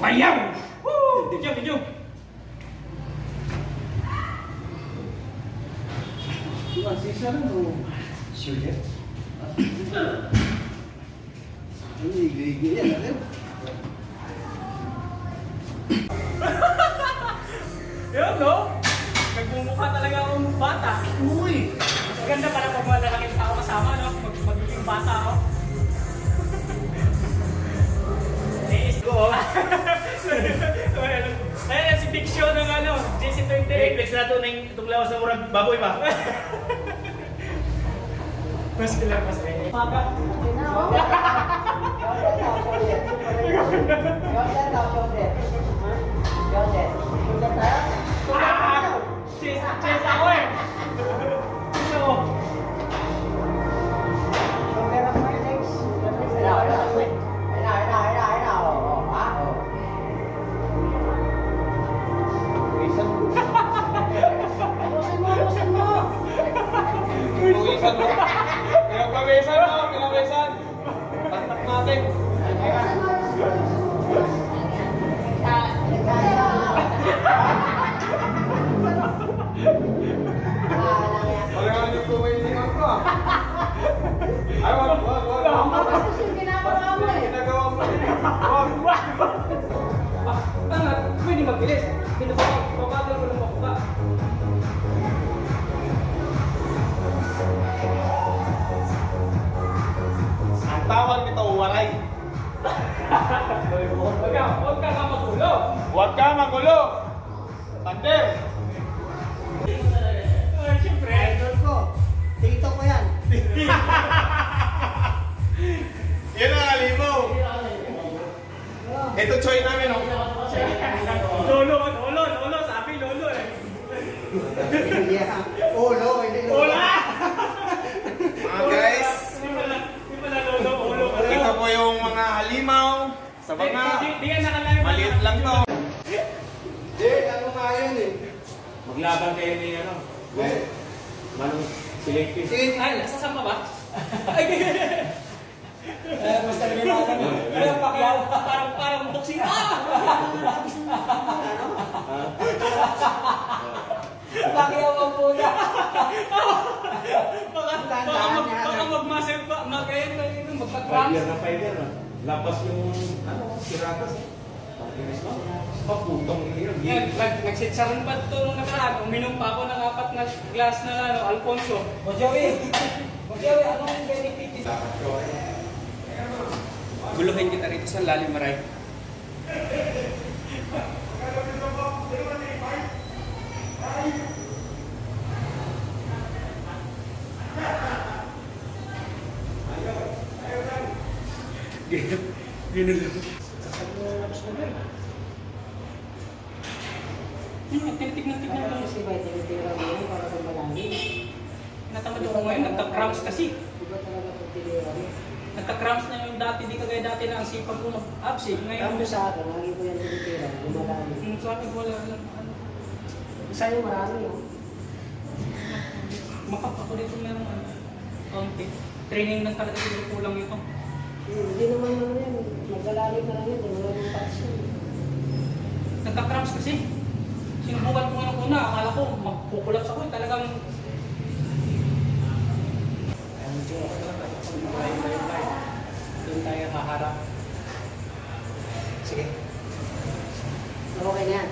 Sabayaw! Woo! Video! Sisa na no. Sure yan? Ano, igay-igay yan, alam? Yun, no? Nagmumukha talaga akong bata. Uy! Maganda pala pag malalaking tao kasama, no? Magiging bata ako. Go! Ayan si Big Show ng ano, JC38. Flex na ito na itong lawas ng murag baboy ba? Mas kailan mas eh. Maga. Chase ako eh. Ito. Puwisan mo. Pinapawisan. Tatak natin. Wala nyo puwisan ko ah. Ay, wag. Ginagawa mo. Wag. Tanga, pwede magbilis. Babagal ko ng makuha. Ang tawag nito, waray. Huwag ka nga magulo. Huwag ka magulo. Tander. Ay, siyempre. Idol ko. Tito ko yan. Yan ang alimaw. Ito choy namin, oh. Lolo, sabi lolo eh. Yeah. Olo, hindi lolo. Hola! Mga guys, Di pala lolo. ito po yung mga halimaw sa mga Di yan nakalayo. maliit lang to. Ano nga yun eh? Maglaban kayo ni ano? Manong Silekis. Sige. Ay, sasama ba? Basta nilimagan mo. Kaya pakyaw. Parang boxing. Pakyaw ang pula. Baka mag-muscle pa. Mag-ayan na yun. Magpag-cramps. Fighter na. Lapas yung ano, siratas. Pag-inis mo. Pagputong yun. Yan, nagsitsiran pa ito nung nakaraan. Uminom pa ako ng 4 na glass na ano, Alfonso. O Joey, anong benefit? Guluhin kita rito sa lalim maray. Tignan ko. Natamad ako ngayon, nagka-cramps kasi. Nagka-cramps na yung dati, di kagaya dati na ang sipag ko mag-abs eh. Ngayon, sa akin, lagi ko yan tinitira, gumadami. sa akin wala lang. Sa'yo marami yun. Makap ako dito meron ano. Konti. Training lang talaga dito kulang ito. Hindi naman ano yan, magdalalim na lang yun, wala yung patch yun. Nagka-cramps kasi. Sinubukan ko nga una, akala ko magkukulaps ako eh. Talagang doon tayo haharap. Sige. Okay na yan.